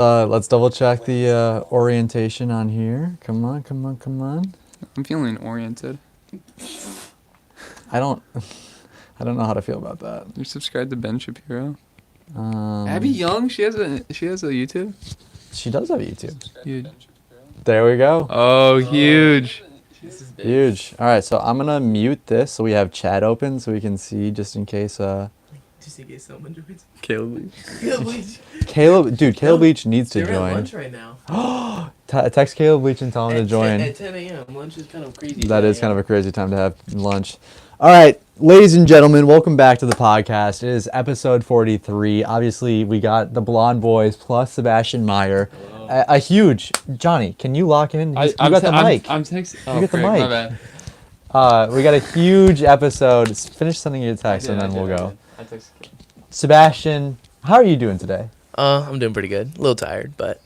Let's double check the orientation on here. Come on, come on, come on. I'm feeling oriented. I don't know how to feel about that. You subscribed to Ben Shapiro? Um, Abby Young, she has a YouTube. She does have YouTube. Huge. There we go. Oh, huge. Huge. All right, so I'm gonna mute this so we have chat open so we can see just in case. Just in case someone joins. Caleb. Caleb Leach needs to They're at join. lunch right now. Text Caleb Leach and tell him to join. At 10 a.m. Lunch is kind of crazy. That is kind of a crazy time to have lunch. All right, ladies and gentlemen, welcome back to the podcast. It is episode 43. Obviously, we got the Blonde Boys plus Sebastian Meyer. A huge Johnny. Can you lock in? You got the mic. I'm texting. You get the mic. My bad. We got a huge episode. Finish sending your text and then we'll go. Sebastian, how are you doing today? I'm doing pretty good. A little tired, but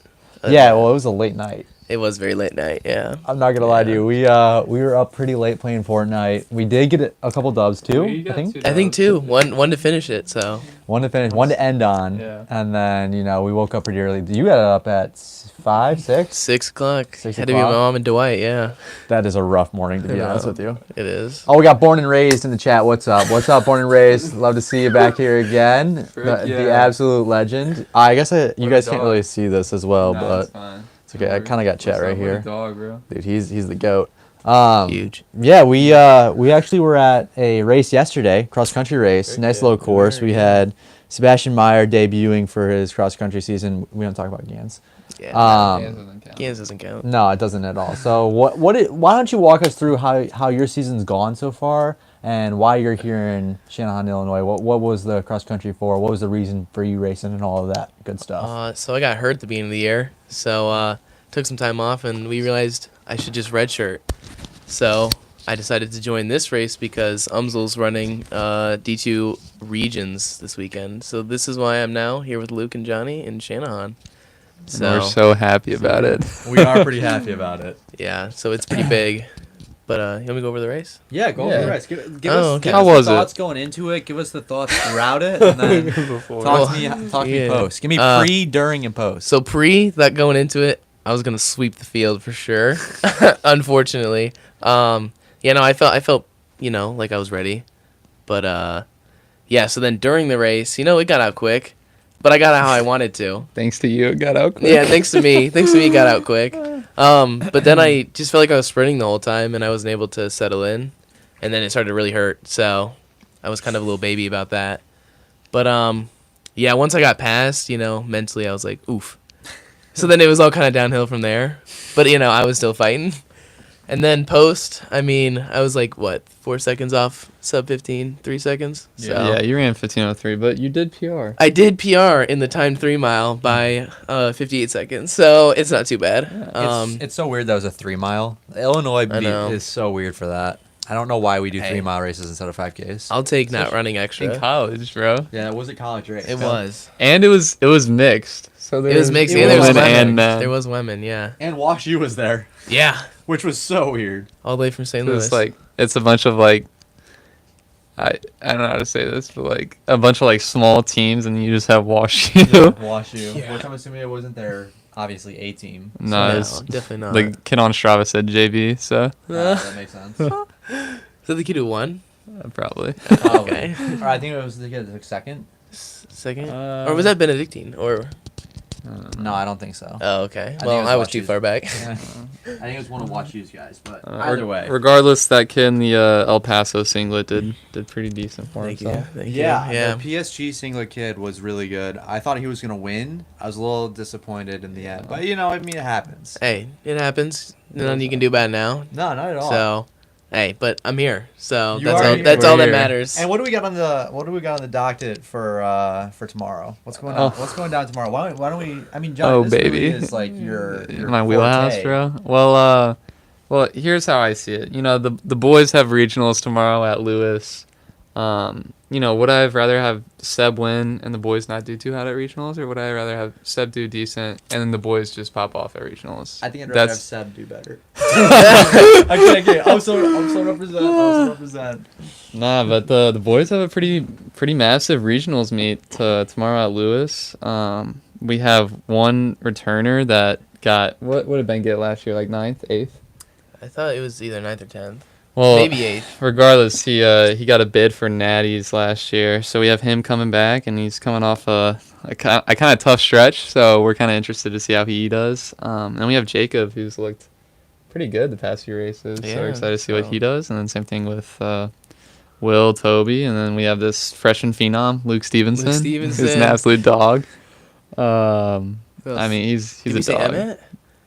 Yeah, well, it was a late night. it was very late night. Yeah. I'm not gonna lie to you. We were up pretty late playing Fortnite. We did get a couple dubs too. You got I think two. I think two. One to finish it. So one to finish, one to end on, Yeah. and then we woke up pretty early. You got up at 5, 6. 6 o'clock. 6 Had to be with my o'clock? mom and Dwight. Yeah, That is a rough morning to be I honest know. with you. it is. Oh, we got Born and Raised in the chat. What's up? What's up, Born and Raised? Love to see you back here again. The yeah. absolute legend. I guess you What a guys can't dog. really see this as well, Nah, but it's fine. it's okay. I kind of got chat right here. Dog, bro. Dude, he's the goat. Huge. Yeah, we actually were at a race yesterday, cross country race, nice low course. We had Sebastian Meyer debuting for his cross country season. We don't talk about Gans. Yeah. Gans doesn't count. No, it doesn't at all. So why don't you walk us through how your season's gone so far and why you're here in Shanahan, Illinois? What was the cross country for? What was the reason for you racing and all of that good stuff? So I got hurt at the beginning of the year. So took some time off, and we realized I should just redshirt. So I decided to join this race because Umsel's running D2 regions this weekend. So this is why I'm now here with Luke and Johnny in Shanahan. So We're so happy about it. We are pretty happy about it. yeah, so it's pretty big. But you want me to go over the race? Yeah, go Yeah. over the race. Give Oh, us, okay. give How us was the it? thoughts going into it. Give us the thoughts throughout it, and then talk to me Yeah. post. Give me pre, during, and post. So that going into it, I was gonna sweep the field for sure. Unfortunately, I felt like I was ready, but yeah. So then during the race, it got out quick, but I got out how I wanted to. Thanks to you, it got out quick. Yeah, thanks to me, it got out quick. But then I just felt like I was sprinting the whole time, and I wasn't able to settle in, and then it started to really hurt. So I was kind of a little baby about that. But yeah, once I got past, mentally I was like, oof. So then it was all kind of downhill from there. But, I was still fighting. And then post, I was like, 4 seconds off sub 15, 3 seconds? So Yeah, you ran 15:03, but you did PR. I did PR in the timed 3 mile by 58 seconds. So it's not too bad. It's so weird that was a 3 mile. Illinois I know. is so weird for that. I don't know why we do 3 mile races instead of 5Ks. I'll take not running In extra. college, bro. Yeah, it was a college race. It was. And it was mixed. So there It was mixed. it And there was was women. and men. There was women, yeah. And Wash U was there, Yeah. which was so weird. All the way from St. So Louis. it's like it's a bunch of I don't know how to say this, but a bunch of small teams, and you just have Wash U. Wash U, Yeah. which I'm assuming it wasn't their obviously A team. No, no, it's definitely not. the kid on Strava said JV, so That makes sense. Is that the kid who won? probably. Probably. Okay. Or I think it was the kid that took second. Second? Or was that Benedictine? Or No, I don't think so. oh, okay. I Well, think it was I was Wash too U's. far back. I think it was one of Wash U's guys, but Re- regardless, that kid in the El Paso singlet did pretty decent for Thank you. himself. Thank you. Yeah, Yeah. the PSG singlet kid was really good. I thought he was gonna win. I was a little disappointed in the end, but it happens. Hey, it happens. Nothing you can do about it now. No, not at all. So, hey, but I'm here. So You that's are all. here. That's We're all that here. matters. And what do we got on the docket for tomorrow? What's going on? What's going down tomorrow? Why don't we? I mean, John, Oh, this really baby. is like your My wheelhouse, forte. bro. Well, here's how I see it. The boys have regionals tomorrow at Lewis. Would I have rather have Seb win and the boys not do too hot at regionals, or would I rather have Seb do decent and then the boys just pop off at regionals? I think I'd rather have That's Seb do better. I can't. I'm so represent. Nah, but the boys have a pretty massive regionals meet tomorrow at Lewis. we have one returner that got what did Ben get last year? Like 9th, 8th? I thought it was either 9th or 10th. Well, Maybe 8th. Regardless, he got a bid for Natties last year, so we have him coming back, and he's coming off a kind of tough stretch. So we're kind of interested to see how he does. And we have Jacob, who's looked pretty good the past few races. So we're excited to see what he does. And then same thing with Will, Toby, and then we have this freshman phenom, Luke Stevenson. Who's an absolute dog. I mean, he's Did a we say dog. Emmett?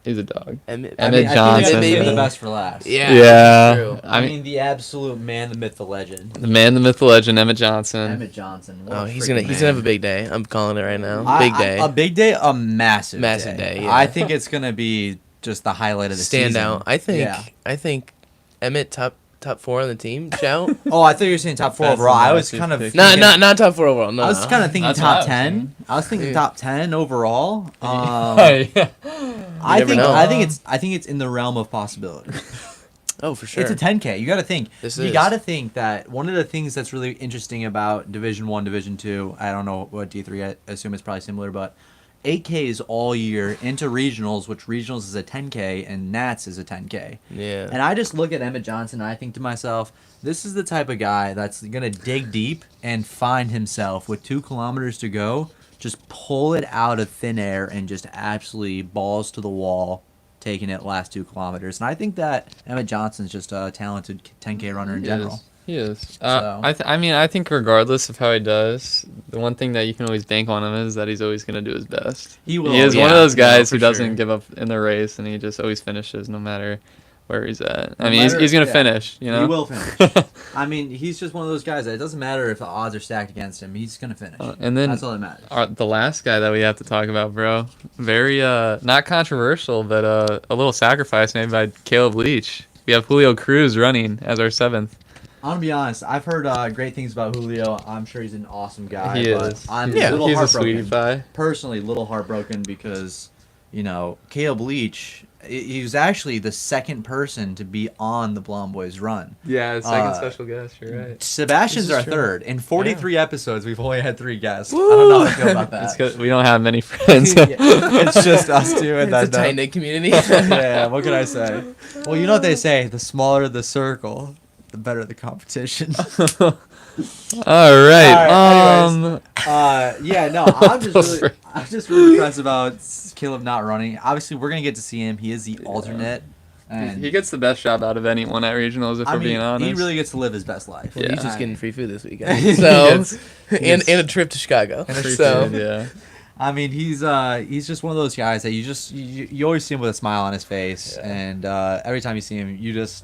He's a dog. Emmett Johnson. I think baby. the best for last. Yeah. True. I mean, the absolute man, the myth, the legend. The man, the myth, the legend, Emmett Johnson. Emmett Johnson. What Oh, a he's freaking gonna have a big day. I'm calling it right now. Big day. A big day, a massive day. Yeah. I think it's gonna be just the highlight of the season. Standout. I think. Yeah. I think Emmett top 4 on the team. Shout. Oh, I thought you were saying top 4 That's overall. I a was massive kind of pick. thinking- Not top 4 overall. No. I was kind of thinking That's what I top was 10. thinking. I was thinking Yeah. top 10 overall. Yeah. I never think know. I think it's in the realm of possibility. Oh, for sure. It's a 10K. You got to think. This you is. got to think that one of the things that's really interesting about Division 1, Division 2, I don't know what D3, I assume it's probably similar, but 8Ks all year into regionals, which regionals is a 10K and Nats is a 10K. Yeah. And I just look at Emmett Johnson and I think to myself, this is the type of guy that's going to dig deep and find himself with 2 kilometers to go, just pull it out of thin air and just absolutely balls to the wall, taking it last 2 kilometers. And I think that Emmett Johnson's just a talented 10K runner in general. He is. So- I think regardless of how he does, the one thing that you can always bank on him is that he's always going to do his best. He will. He is one of yeah. those guys No, who for doesn't sure. give up in the race, and he just always finishes no matter where he's at. No I mean, matter- he's going to yeah. finish, you know? He will finish. I mean, he's just one of those guys that it doesn't matter if the odds are stacked against him. He's going to finish. And then that's all that matters. The last guy that we have to talk about, bro, very, not controversial, but a little sacrifice made by Caleb Leach. We have Julio Cruz running as our 7th. I'm going to be honest. I've heard great things about Julio. I'm sure he's an awesome guy. He but is. I'm Yeah. a little He's a heartbroken. sweetie pie. Personally, a little heartbroken because, Caleb Leach, he was actually the second person to be on the Blonde Boys run. Yeah, second special guest, you're right. Sebastian's This is our true. third. In 43 episodes, we've only had 3 guests. I don't know how I feel about that. It's 'cause we don't have many friends. Yeah, it's just us two. And It's a that, tight knit community. yeah, what can I say? Well, you know what they say: the smaller the circle, the better the competition. All right. Alright, yeah, no, I'm just really impressed about Caleb not running. Obviously, we're gonna get to see him. He is the alternate, and He gets the best job out of anyone at regionals, if I we're mean, being honest. he really gets to live his best life. Yeah. He's just getting free food this weekend. He So gets- and a trip to Chicago. Pretty So good, yeah. I mean, he's just one of those guys that you always see him with a smile on his face, Yeah. and every time you see him, it's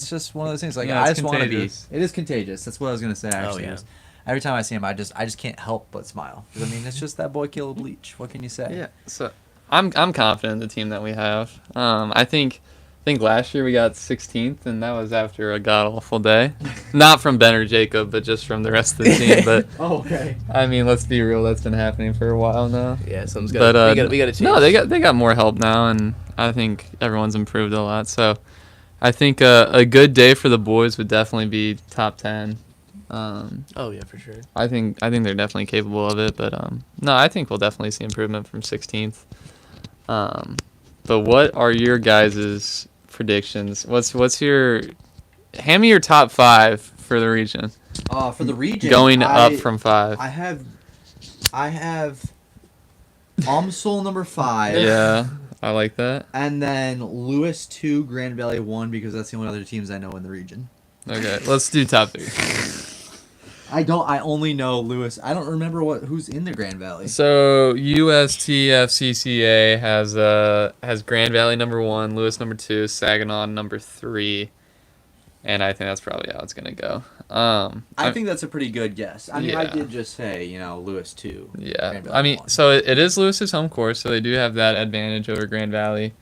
just one of those things. Like Yeah, I it's just want to be. contagious. It is contagious. That's what I was gonna say. Actually, yeah. is every time I see him, I just can't help but smile. 'Cause, I mean, it's just that boy Caleb Leach. What can you say? Yeah. So I'm confident in the team that we have. I think last year we got 16th, and that was after a god awful day. Not from Ben or Jacob, but just from the rest of the team. But Oh, okay. I mean, let's be real. That's been happening for a while now. yeah, something's But got we got to change. no, they got more help now, and I think everyone's improved a lot. So I think a good day for the boys would definitely be top 10. Oh yeah, for sure. I think they're definitely capable of it, but no, I think we'll definitely see improvement from 16th. But what are your guys' predictions? What's your hand me your top 5 for the region? For the region, Going up from 5. I have Umsel number 5. Yeah, I like that. And then Lewis 2, Grand Valley 1, because that's the only other teams I know in the region. Okay, let's do top 3. I only know Lewis. I don't remember who's in the Grand Valley. So USTFCCA has Grand Valley number 1, Lewis number 2, Saginaw number 3, and I think that's probably how it's gonna go. I think that's a pretty good guess. I mean, I Yeah. did just say, Lewis 2. Yeah, Grand Valley I mean, 1. so it is Lewis's home course, so they do have that advantage over Grand Valley.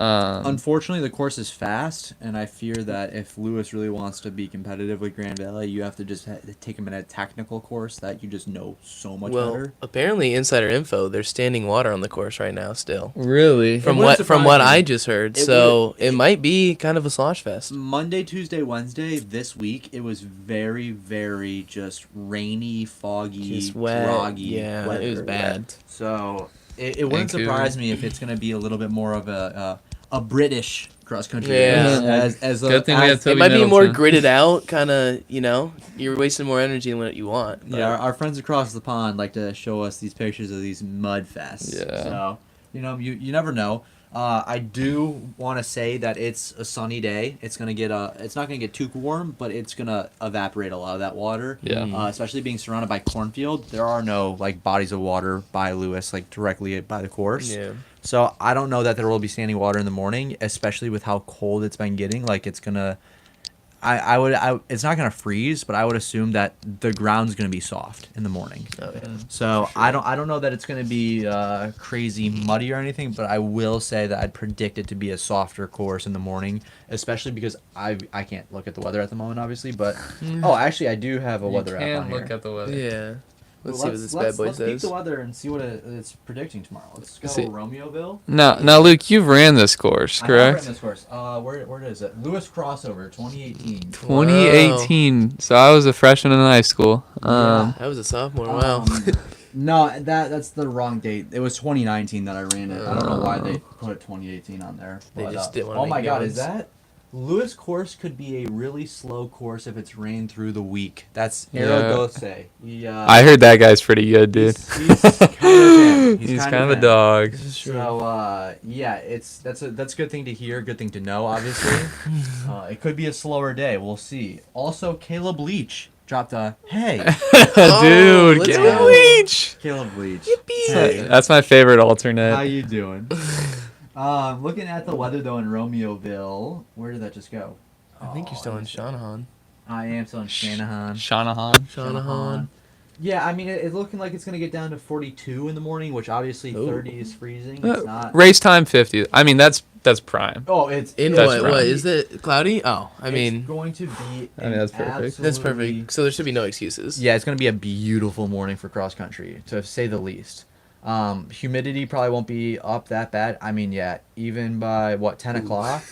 Unfortunately, the course is fast, and I fear that if Lewis really wants to be competitive with Grand Valley, you have to just take him in a technical course that you just know so much Well, better. apparently, insider info, there's standing water on the course right now still. Really? From wouldn't what surprise me. I just heard, so it might be kind of a slosh fest. Monday, Tuesday, Wednesday this week, it was very, very just rainy, foggy, Just wet. groggy. Yeah, weather. it was bad. So it wouldn't Vancouver. surprise me if it's going to be a little bit more of a British cross country Yeah. race. As Good thing we have It Toby might be more Middleton. gridded out, kind of, you're wasting more energy than what you want. But Yeah, our friends across the pond like to show us these pictures of these mud fests. Yeah. So, you never know. I do want to say that it's a sunny day. It's gonna get it's not gonna get too warm, but it's gonna evaporate a lot of that water. Yeah. Especially being surrounded by cornfield, there are no like bodies of water by Lewis like directly by the course. Yeah. So I don't know that there will be standing water in the morning, especially with how cold it's been getting. Like it's gonna, it's not gonna freeze, but I would assume that the ground's gonna be soft in the morning. Oh, yeah. So I don't know that it's gonna be crazy muddy or anything, but I will say that I'd predict it to be a softer course in the morning, especially because I can't look at the weather at the moment, obviously. But actually I do have a You weather app on can look here. at the weather. Yeah. Let's Well, see what this bad boy let's peek says. the weather and see what it's predicting tomorrow. Let's go See. Romeoville. Now, Luke, you've ran this course, I have correct? ran this course. Where is it? Lewis Crossover 2018. 2018. So I was a freshman in high school. Yeah. I was a sophomore. Wow. No, that's the wrong date. It was 2019 that I ran it. I don't know why they put 2018 on there. They but, just didn't wanna Oh make my God, noise. is that Lewis course could be a really slow course if it's rained through the week. That's Arrow Yeah. Gose. I heard that guy's pretty good, dude. He's kind of him. He's kind of a him. dog. This is true. So yeah, that's a good thing to hear, good thing to know. Obviously, it could be a slower day. We'll see. Also, Caleb Leach dropped a hey. Dude, let's get go. a leech. Caleb Leach. Hey. That's my favorite alternate. How you doing? Looking at the weather though in Romeoville, where did that just go? I think you're still in Shanahan. I am still in Shanahan. Shanahan. Shanahan. Yeah, I mean it's looking like it's gonna get down to 42 in the morning, which obviously Ooh. 30 is freezing. It's not. Race time 50. I mean, that's prime. Oh, it's In That's what? right. What is it? Cloudy? Oh, I it's mean, going to be. I mean, that's perfect. that's absolutely- perfect. So there should be no excuses. Yeah, it's gonna be a beautiful morning for cross country, to say the least. Humidity probably won't be up that bad. I mean, yeah, even by 10 o'clock.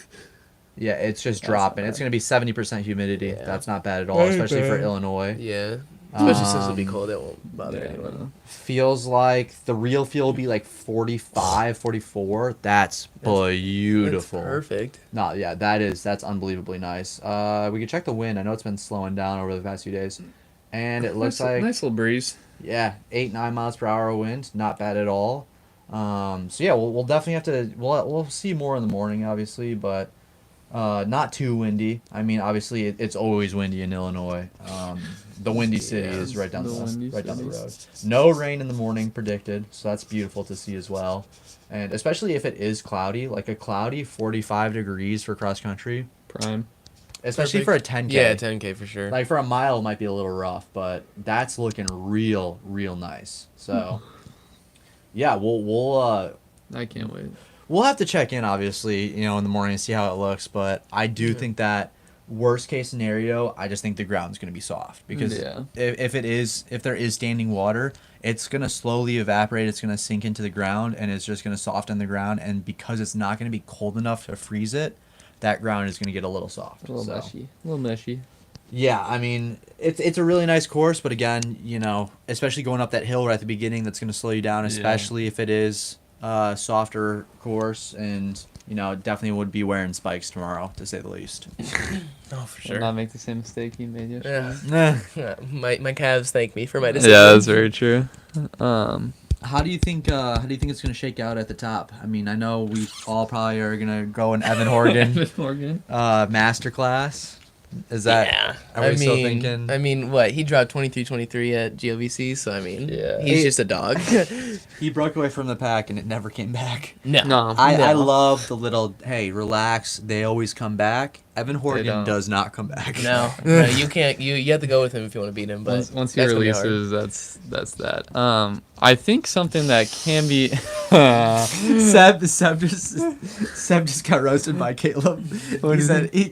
Yeah, it's just That's dropping. not It's bad. gonna be 70% humidity. Yeah. That's not bad at all, especially for Illinois. Yeah. Especially since it'll be Um, cold, it won't bother yeah. anyone. Feels like the real feel will be like 45, 44. That's beautiful. That's perfect. No, yeah, that's unbelievably nice. We can check the wind. I know it's been slowing down over the past few days, and it looks like nice little breeze. yeah, 8-9 miles per hour wind, not bad at all. So yeah, we'll definitely have to we'll see more in the morning, obviously, but not too windy. I mean, obviously it's always windy in Illinois. The windy city is right down the windy the road. cities. No rain in the morning predicted, so that's beautiful to see as well. And especially if it is cloudy, like a cloudy 45 degrees for cross country, Prime. especially Perfect. for a 10K. Yeah, 10K for sure. Like for a mile it might be a little rough, but that's looking real nice. So yeah, we'll I can't wait. we'll have to check in obviously, in the morning and see how it looks, but I do think that worst case scenario, I just think the ground's going to be soft because Yeah. if there is standing water, it's going to slowly evaporate, it's going to sink into the ground and it's just going to soften the ground, and because it's not going to be cold enough to freeze it, that ground is going to get a little soft. A little So. meshy. A little meshy. Yeah, I mean, it's a really nice course, but again, especially going up that hill right at the beginning, that's going to slow you down, especially if it is a softer course, and, definitely would be wearing spikes tomorrow, to say the least. Oh, for Should not make the same mistake he made yesterday. Yeah. Nah. Yeah, my calves thank me for my decision. Yeah, that's very true. How do you think it's going to shake out at the top? I mean, I know we all probably are going to go in Evan Horgan Morgan. masterclass. Is that Yeah. are we still thinking? I mean, what? He dropped 23-23 at GOVC, so I mean, Yeah. he's just a dog. He broke away from the pack and it never came back. No. No. I No. love the little, hey, relax, they always come back Evan don't. Horgan does not come back. No, you can't. You have to go with him if you want to beat him. But Once he that's gonna be hard. releases, that's that. I think something that can be. Seb just got roasted by Caleb.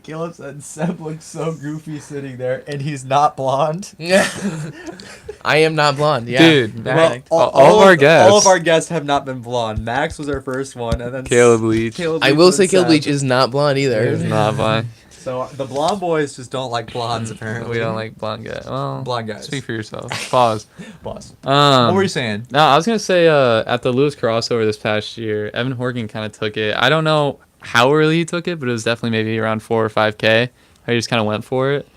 Caleb said Seb looks so goofy sitting there, and he's not blonde. I am not blonde. Yeah, Dude, well, all of our guests. All of our guests have not been blonde. Max was our first one, and then Caleb Leach. I will say Caleb Seb. Leach is not blonde either. He's not blind. So the blonde boys just don't like blondes, apparently. We don't like blonde guys. Well, blonde guys. Speak for yourself. Pause. Boss. What What were you saying? No, I was gonna say at the Lewis crossover this past year, Evan Horgan kind of took it. I don't know how early he took it, but it was definitely maybe around 4 or 5K. He just kind of went for it.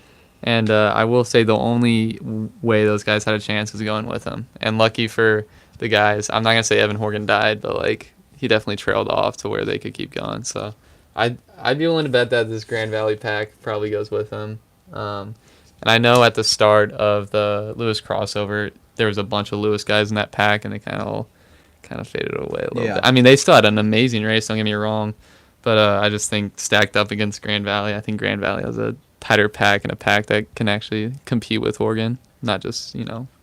And I will say the only way those guys had a chance was going with him. And lucky for the guys, I'm not gonna say Evan Horgan died, but like he definitely trailed off to where they could keep going. So I'd be willing to bet that this Grand Valley pack probably goes with him. And I know at the start of the Lewis crossover, there was a bunch of Lewis guys in that pack, and they kind of faded away a little bit. I mean, they still had an amazing race. Don't get me wrong, but I just think stacked up against Grand Valley, I think Grand Valley has a tighter pack and a pack that can actually compete with Oregon, not just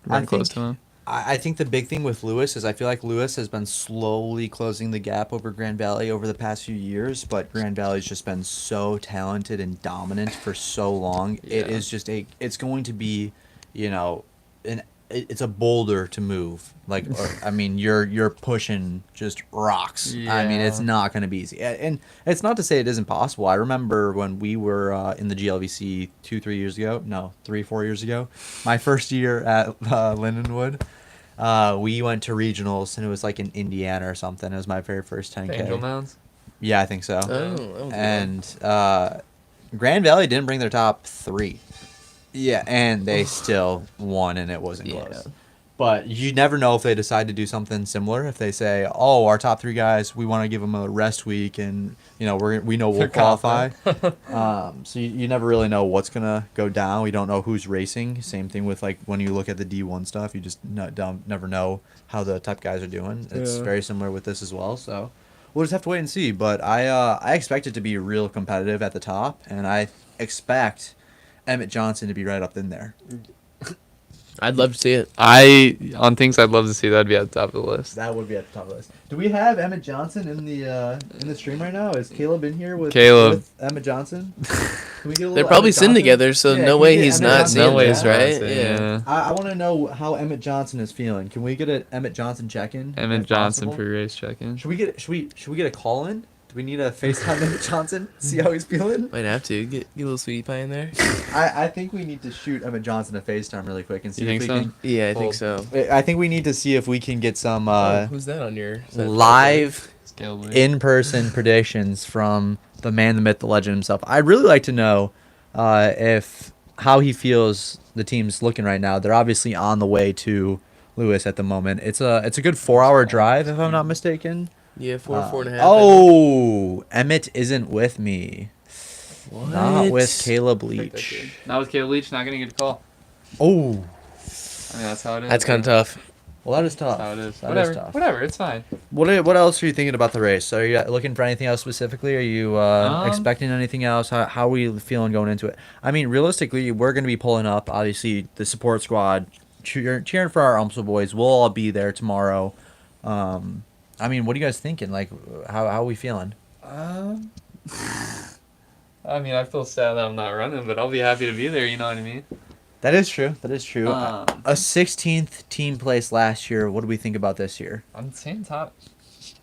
run close to him. I think the big thing with Lewis is I feel like Lewis has been slowly closing the gap over Grand Valley over the past few years, but Grand Valley's just been so talented and dominant for so long. Yeah. It is just it's going to be, it's a boulder to move. You're pushing just rocks. Yeah. I mean, it's not going to be easy. And it's not to say it isn't possible. I remember when we were in the GLVC 3-4 years ago, my first year at Lindenwood. We went to regionals, and it was like in Indiana or something. It was my very first 10K. Angel Mounds? Yeah, I think so. Oh, And Grand Valley didn't bring their top 3. Yeah, and they still won, and it wasn't close. But you never know if they decide to do something similar. If they say, "Oh, our top 3 guys, we want to give them a rest week, and we know we'll qualify." So you never really know what's gonna go down. We don't know who's racing. Same thing with like when you look at the D1 stuff, you just never know how the top guys are doing. It's very similar with this as well. So we'll just have to wait and see. But I expect it to be real competitive at the top, and I expect Emmett Johnson to be right up in there. I'd love to see it. On things I'd love to see, that'd be at the top of the list. That would be at the top of the list. Do we have Emmett Johnson in the stream right now? Is Caleb in here with Emmett Johnson? Can we get a little They're probably Emmett sitting Johnson? together, so Yeah, no can we way get he's Emmett not Johnson? seeing No way this, he's right? not seeing, yeah. I want to know how Emmett Johnson is feeling. Can we get an Emmett Johnson check-in? Emmett if Johnson possible? pre-race check-in. Should we get a call in? Do we need a FaceTime Emmett Johnson? See how he's feeling? Might have to get a little sweetie pie in there. I think we need to shoot Emmett Johnson a FaceTime really quick and see You if think we so? can. Yeah, I think so. I think we need to see if we can get some Who's that on your side? live Scale in-person predictions from the man, the myth, the legend himself. I'd really like to know if how he feels the team's looking right now. They're obviously on the way to Lewis at the moment. It's a good 4-hour drive, if I'm not mistaken. Yeah, 4.5. Oh, Emmett isn't with me. What? Not with Caleb Leach. Not with Caleb Leach, not going to get a call. Oh, I mean, that's how it is. That's kind of tough. well, that is tough. That's how it is. That Whatever. is tough. Whatever. It's fine. What else are you thinking about the race? Are you looking for anything else specifically? Are you expecting anything else? How are we feeling going into it? I mean, realistically, we're going to be pulling up. Obviously, the support squad, cheering for our UMSL boys. We'll all be there tomorrow. I mean, what are you guys thinking? Like, how are we feeling? I mean, I feel sad that I'm not running, but I'll be happy to be there. You know what I mean? That is true. That is true. Um, A 16th team place last year. What do we think about this year? I'm saying top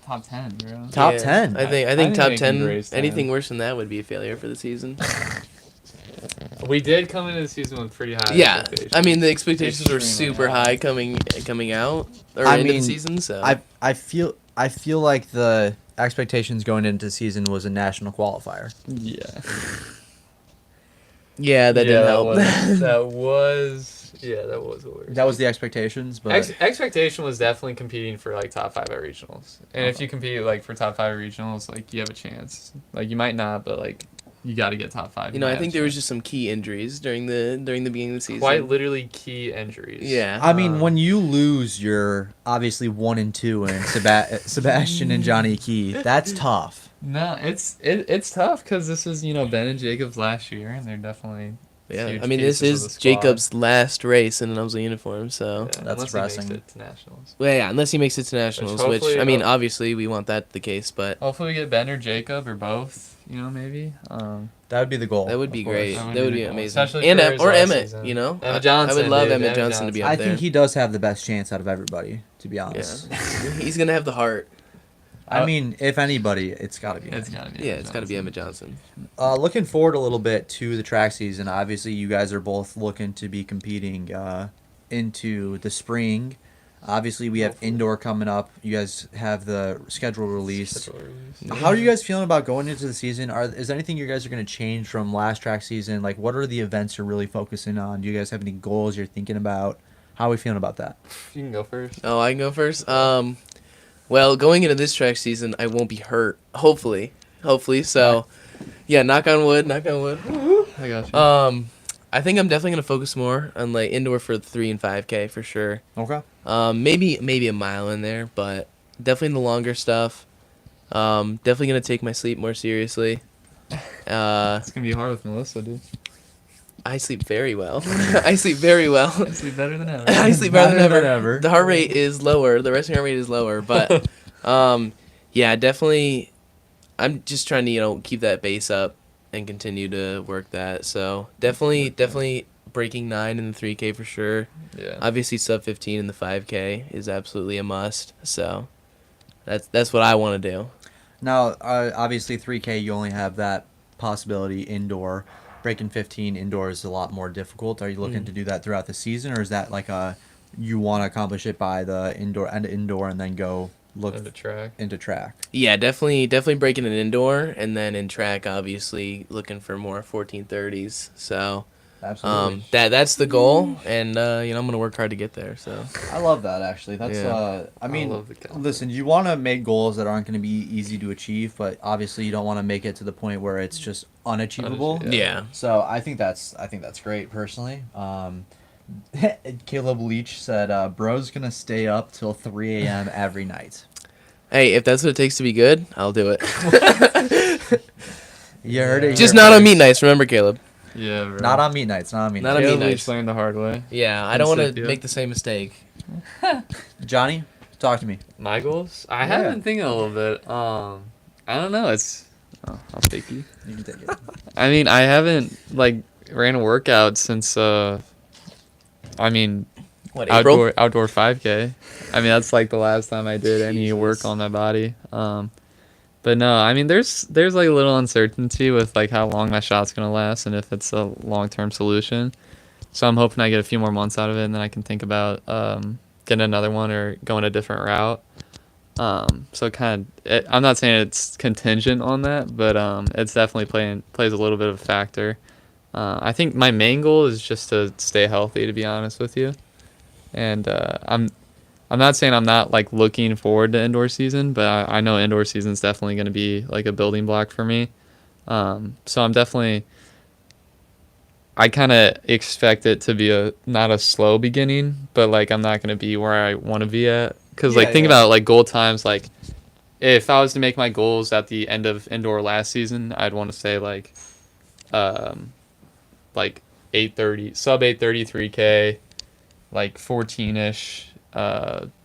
10, bro. Top 10. I think I top think 10. race 10. Anything worse than that would be a failure for the season. We did come into the season with pretty high Yeah, expectations. I mean the expectations were Extremely super high. high coming out or I into mean, the season. So I feel like the expectations going into the season was a national qualifier. Yeah. yeah, that didn't help. That was what we were. That was the expectations, but Expectation was definitely competing for like top 5 at regionals. And if you compete like for top 5 at regionals, like you have a chance. Like you might not, but like you got to get top 5. You know, I think there was just some key injuries during the beginning of the season. quite literally key injuries. Yeah. I mean, when you lose your obviously 1 and 2 and Sebastian and Johnny Key, that's tough. No, it's tough because this is Ben and Jacob's last year, and they're definitely Yeah, huge I mean, this pieces of the is squad. Jacob's last race in an Umsla uniform, so. Yeah, That's unless he makes depressing. it to nationals. Well, yeah, unless he makes it to nationals, which hopefully- I mean, obviously we want that the case, but Hopefully we get Ben or Jacob or both. Maybe. That would be the goal. that would be of course. great. That That would would be be the goal, amazing. especially And for his or last Emmett, season. you know, Emmett I Johnson, would love dude. Emmett Emmett Johnson to be Johnson. up I there. think he does have the best chance out of everybody, to be honest. Yeah, he's gonna have the heart. I mean, if anybody, it's got to be. It's gotta be. Yeah, it's got to be Emmett Johnson. Looking forward a little bit to the track season. Obviously, you guys are both looking to be competing into the spring. Obviously, we have indoor coming up. You guys have the schedule released. How are you guys feeling about going into the season? Is there anything you guys are going to change from last track season? Like, what are the events you're really focusing on? Do you guys have any goals you're thinking about? How are we feeling about that? You can go first. Oh, I can go first. Well, going into this track season, I won't be hurt. Hopefully. So, yeah, knock on wood. I got you. I think I'm definitely gonna focus more on like indoor for the 3 and 5K for sure. Okay. Maybe a mile in there, but definitely the longer stuff. Definitely gonna take my sleep more seriously. It's gonna be hard with Melissa, dude. I sleep very well. I sleep very well. I sleep better than ever. I sleep better than Better ever. than ever. The heart rate is lower. The resting heart rate is lower, but yeah, definitely. I'm just trying to keep that base up and continue to work that. So definitely breaking 9 in the 3K for sure. Yeah. Obviously, sub 15 in the 5K is absolutely a must. So that's what I want to do. Now, obviously, 3K, you only have that possibility indoor. Breaking 15 indoor is a lot more difficult. Are you looking to do that throughout the season, or is that like you want to accomplish it by the indoor and then go look The track. into track? Yeah, definitely breaking an indoor, and then in track, obviously looking for more 1430s. So Absolutely. that's the goal, and I'm gonna work hard to get there. So I love that, actually. That's Yeah. I mean, love the concept. listen, you want to make goals that aren't going to be easy to achieve, but obviously you don't want to make it to the point where it's just unachievable. Yeah. yeah. So I think that's great personally. Caleb Leach said, "Bro's gonna stay up till 3 a.m. every night." Hey, if that's what it takes to be good, I'll do it. You heard it. Just here not on first. meat nights. Remember, Caleb. Yeah, bro. Not on meat nights. Not on meat Not nights. on meat Caleb nights. learned the hard way. Yeah, I don't want to Cynthia. make the same mistake. Johnny, talk to me. My goals? I Yeah. have been thinking a little bit. I don't know. I'll take you. You can take it. I mean, I haven't ran a workout since What, April? outdoor 5K. I mean, that's the last time I did any work on my body. But no, I mean, there's a little uncertainty with how long my shot's gonna last and if it's a long-term solution. So I'm hoping I get a few more months out of it, and then I can think about getting another one or going a different route. So I'm not saying it's contingent on that, but it's definitely plays a little bit of a factor. I think my main goal is just to stay healthy, to be honest with you. And I'm not saying I'm not looking forward to indoor season, but I know indoor season is definitely going to be a building block for me. So I'm definitely, I kind of expect it to be not a slow beginning, but I'm not going to be where I want to be at. Because think about goal times. If I was to make my goals at the end of indoor last season, I'd want to say 8:30, sub 8:33K, 14ish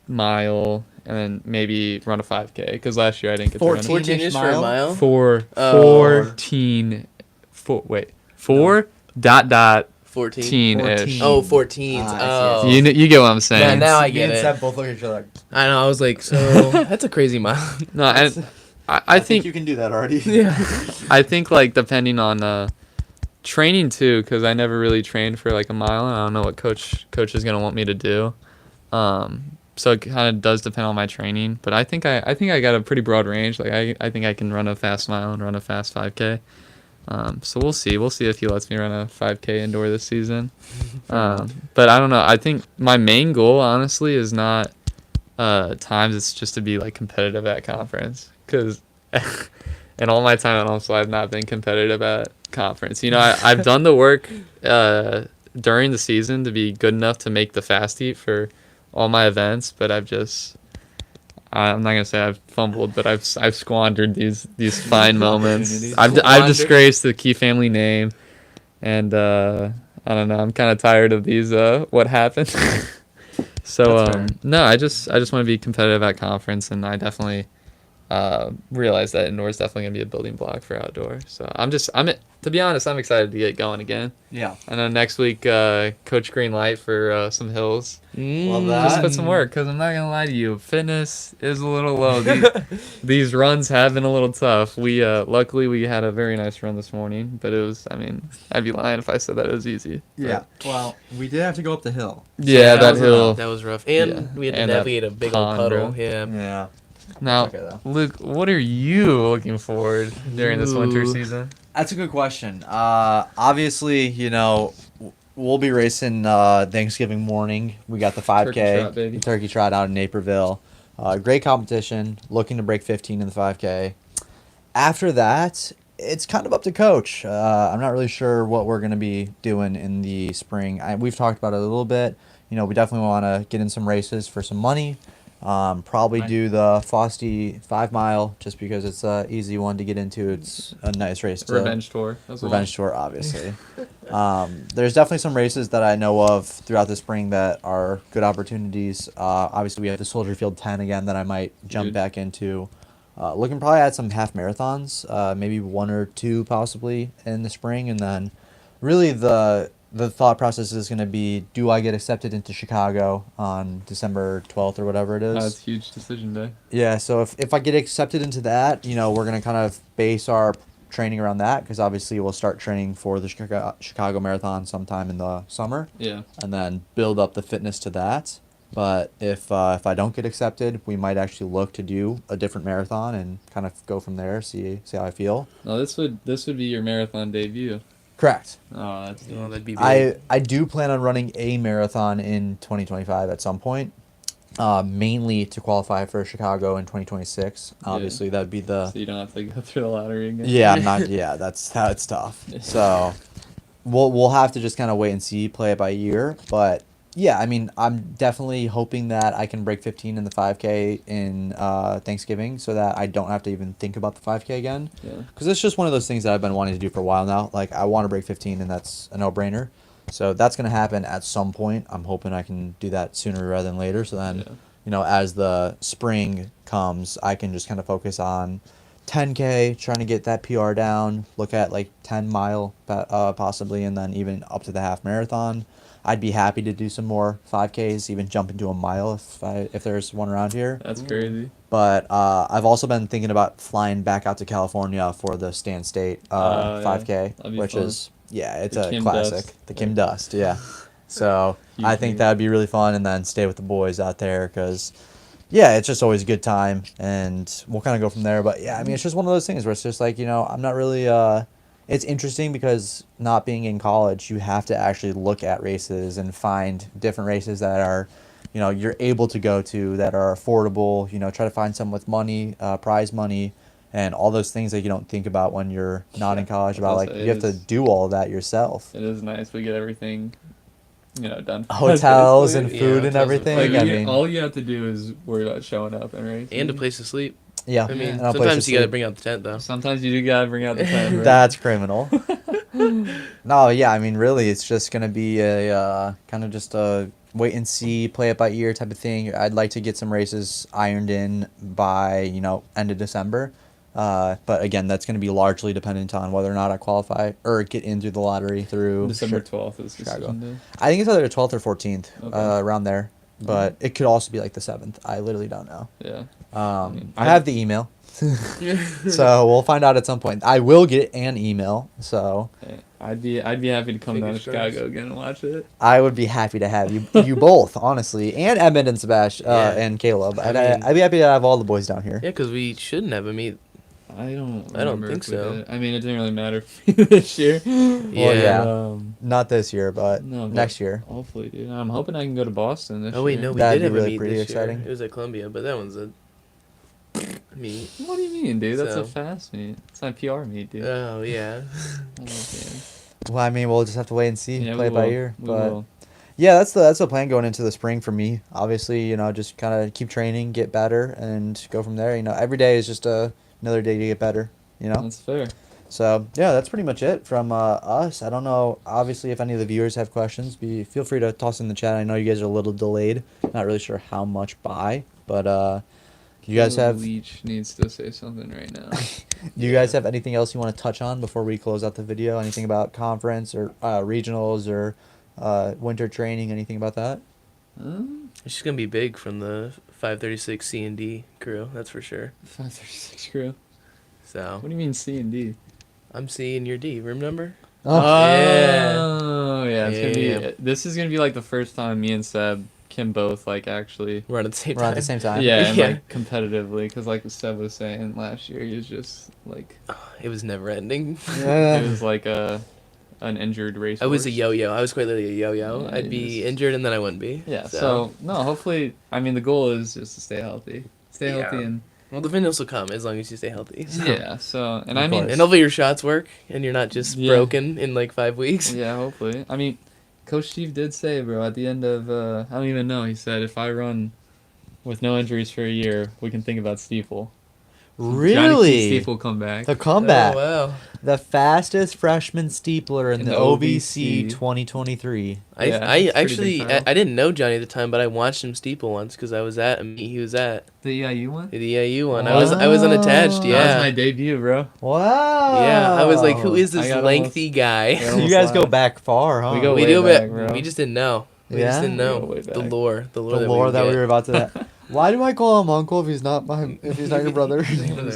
mile, and then maybe run a 5K. Because last year I didn't get to run 14-ish for a mile? 14 14. 14-ish. Oh, 14. Ah, I Oh. see, You get what I'm saying. Yeah, now I Me get and it. Seb both look at each other. I know. I was like, so that's a crazy mile. No, and I think you can do that already. Yeah. I think depending on training too, because I never really trained for a mile, and I don't know what coach is gonna want me to do. So it kind of does depend on my training, but I think I got a pretty broad range. I think I can run a fast mile and run a fast 5K. So we'll see if he lets me run a 5K indoor this season. But I don't know. I think my main goal, honestly, is not times. It's just to be competitive at conference. Because in all my time at Umsla, I've not been competitive at conference. I've done the work during the season to be good enough to make the fast heat for all my events, but I'm not gonna say I've fumbled, but I've squandered these fine moments. I've Squandered? disgraced the Key family name, and I don't know. I'm kind of tired of these what happened. So That's fair. no, I just want to be competitive at conference, and I definitely realize that indoor is definitely gonna be a building block for outdoor. So to be honest, I'm excited to get going again. Yeah. I know next week, Coach Green Light for some hills. Love Just that. put some work, because I'm not going to lie to you. Fitness is a little low. These runs have been a little tough. Luckily, we had a very nice run this morning, but I'd be lying if I said that it was easy. Yeah. Well, we did have to go up the hill. Yeah, that hill. That was rough. And Yeah. we had to And that navigate a big old pond, puddle. bro. Yeah. Yeah. Now, Okay, though. Luke, what are you looking forward during this winter Ooh. season? That's a good question. Obviously, we'll be racing Thanksgiving morning. We got the 5K, Turkey trot, baby. the turkey trot out in Naperville. Great competition. Looking to break 15 in the 5K. After that, it's kind of up to coach. I'm not really sure what we're going to be doing in the spring. We've talked about it a little bit. We definitely want to get in some races for some money. Probably do the Fosty 5 mile just because it's an easy one to get into. It's a nice race. Revenge tour. As well. Revenge tour, obviously. There's definitely some races that I know of throughout the spring that are good opportunities. Obviously, we have the Soldier Field 10 again that I might jump Dude. back into. Looking probably at some half marathons, maybe 1 or 2 possibly in the spring, and then really the thought process is going to be: do I get accepted into Chicago on December 12th or whatever it is? That's a huge decision day. Yeah, so if I get accepted into that, we're going to kind of base our training around that because obviously we'll start training for the Chicago Marathon sometime in the summer Yeah. and then build up the fitness to that. But if I don't get accepted, we might actually look to do a different marathon and kind of go from there, see how I feel. No, this would be your marathon debut. Correct. Oh, that's Oh, that'd be big. I do plan on running a marathon in 2025 at some point, mainly to qualify for Chicago in 2026. Obviously, that'd be the... So you don't have to go through the lottery again. Yeah, that's how it's tough. So we'll have to just kind of wait and see, play it by ear. But yeah, I mean, I'm definitely hoping that I can break 15 in the 5K in Thanksgiving so that I don't have to even think about the 5K again. Yeah. Because it's just one of those things that I've been wanting to do for a while now. Like, I want to break 15, and that's a no-brainer. So that's going to happen at some point. I'm hoping I can do that sooner rather than later. So then, as the spring comes, I can just kind of focus on 10K, trying to get that PR down, look at like 10 mile possibly, and then even up to the half marathon. I'd be happy to do some more 5Ks, even jump into a mile if there's one around here. That's crazy. But I've also been thinking about flying back out to California for the Stan State 5K, That'd be which fun. is, it's The a Kim classic. Dust. The Kim Dust, yeah. So I think that'd be really fun, and then stay with the boys out there because, it's just always a good time, and we'll kind of go from there. But yeah, I mean, it's just one of those things where it's just like, I'm not really. It's interesting because not being in college, you have to actually look at races and find different races that are, you're able to go to that are affordable. Try to find some with money, prize money, and all those things that you don't think about when you're not in college. About like you have to do all of that yourself. It is nice. We get everything, done. Hotels and Basically. food and everything. Like, all you have to do is worry about showing up and racing. And a place to sleep. Yeah, I mean, and a place sometimes to you got to sleep. bring out the tent, though. Sometimes you do gotta bring out the tent. Right? That's criminal. No, yeah, I mean, really, it's just gonna be a kind of just a wait and see, play it by ear type of thing. I'd like to get some races ironed in by end of December. But again, that's going to be largely dependent on whether or not I qualify or get in through the lottery through December 12th is Chicago. decision day. I think it's either the 12th or 14th, Okay. around there. But it could also be like the 7th. I literally don't know. Yeah. I have the email. So we'll find out at some point. I will get an email, so Hey, I'd be happy to come down to Fingers crossed. Chicago again and watch it. I would be happy to have you both, honestly, and Edmund and Sebastian and Caleb. I mean- I'd be happy to have all the boys down here. Yeah, because we shouldn't have a meet. I don't don't remember think if we so. did. I mean, it didn't really matter for me this year. yeah. Um, Not this year, but no, but next year. Hopefully, dude. I'm hoping I can go to Boston this Oh, wait, year. no, we That'd did be have really a meet pretty this exciting. year. It was at Columbia, but that one's a meet. What do you mean, dude? That's So- a fast meet. It's not PR meet, dude. Oh, yeah. Oh, okay. Well, I mean, we'll just have to wait and see, Yeah, play we it by will. ear. We But will. Yeah, that's the plan going into the spring for me. Obviously, just kind of keep training, get better, and go from there. Every day is just another day to get better. That's fair. So yeah, that's pretty much it from us. I don't know. Obviously, if any of the viewers have questions, feel free to toss in the chat. I know you guys are a little delayed. Not really sure how much by, but you guys have. Leach needs to say something right now. Do you guys have anything else you want to touch on before we close out the video? Anything about conference or regionals or winter training? Anything about that? It's just gonna be big from the 536 C&D crew, that's for sure. 536 crew. So What do you mean C and D? I'm C and you're D. Remember? Oh yeah. Yeah. This is gonna be like the first time me and Seb can both like actually. We're at the same We're time. at the same time. Yeah, and Yeah. like competitively, because like Seb was saying last year, he was just like It was never ending. it was like an injured race. I was a horse. yo-yo. I was quite literally a yo-yo. Yeah, I'd he be was- injured and then I wouldn't be. Yeah. So no, hopefully, I mean the goal is just to stay healthy, Yeah. and Well, the fitness will come as long as you stay healthy. So. yeah. So and Of I mean course. And hopefully your shots work and you're not just Yeah. broken in like 5 weeks. yeah, hopefully. I mean, Coach Steve did say, bro, at the end of I don't even know. He said if I run with no injuries for a year, we can think about Steeple. Johnny Really? Steeple come back. The comeback. Oh, wow. The fastest freshman steepler in In the the OVC OVC. 2023. I Yeah, I it's pretty actually big title. I didn't know Johnny at the time, but I watched him steeple once because I was at a meet he was at The EIU one. the EIU one. I was unattached. Oh. Yeah. That was my debut, bro. Wow. Yeah, I was like, who is I this got lengthy guy? Yeah. You guys go back far, huh? We go we way do, back, but bro. we just didn't know. We Yeah? just didn't We know go way the back. lore. The lore, The lore that we get. were about to. Why do I call him uncle if he's not your brother?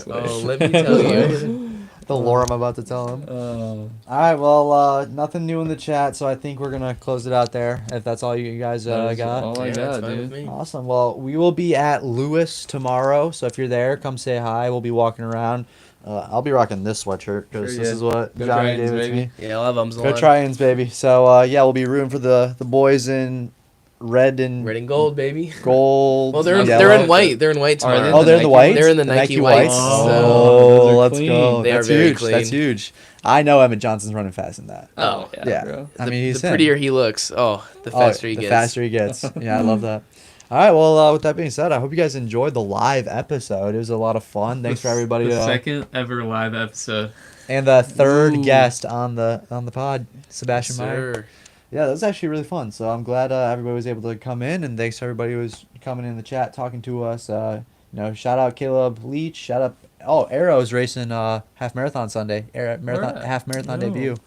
Oh, let me tell you. The lore I'm about to tell him. Oh. All right, well, nothing new in the chat, so I think we're gonna close it out there. If that's all you guys That is got. all I Yeah, got, it's fine with dude. me. Awesome. Well, we will be at Lewis tomorrow, so if you're there, come say hi. We'll be walking around. I'll be rocking this sweatshirt because Sure, this yeah. is what Go Johnny Giants, gave it to baby. me. Yeah, I'll have ums Go on. Try-ins, baby. So yeah, we'll be rooting for the boys in red and Red and gold, baby. gold. Well, they're in, yellow. they're in white. They're in white Are they tomorrow. in Oh, they're in the Nike whites. ones? They're in the Nike whites, Oh, so- Those are let's clean. go. They are That's very huge. That's clean. huge. I know Emmett Johnson's running fast in that. Oh, Yeah. bro. I mean, he's the in. prettier he looks. Oh, the faster he the gets. faster he gets. Yeah, I love that. All right, well, with that being said, I hope you guys enjoyed the live episode. It was a lot of fun. Thanks for everybody. The second ever live episode. And the third Ooh. guest on the pod, Sebastian Yes, Meyer. sir. Yeah, that was actually really fun. So I'm glad everybody was able to come in, and thanks to everybody who was coming in the chat talking to us. Shout out Caleb Leach. Shout out. Oh, Arrow's racing half marathon Sunday. Half marathon No. debut.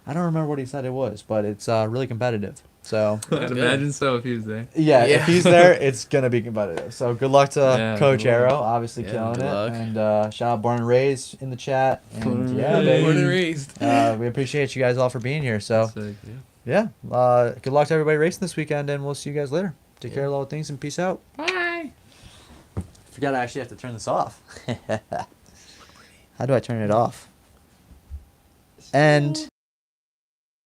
I don't remember what he said it was, but it's really competitive. So I'd imagine so if he was there. yeah, Yeah. if he's there, it's gonna be competitive. So good luck to Yeah, Coach good luck. Arrow, obviously Yeah, killing good it. luck. And shout out Born and Raised in the chat. Born And and yeah, Raised. baby. Born and raised. We appreciate you guys all for being here. So Sick. yeah, good luck to everybody racing this weekend, and we'll see you guys later. Take care of all the things and peace out. Bye. Forgot I actually have to turn this off. How do I turn it off? And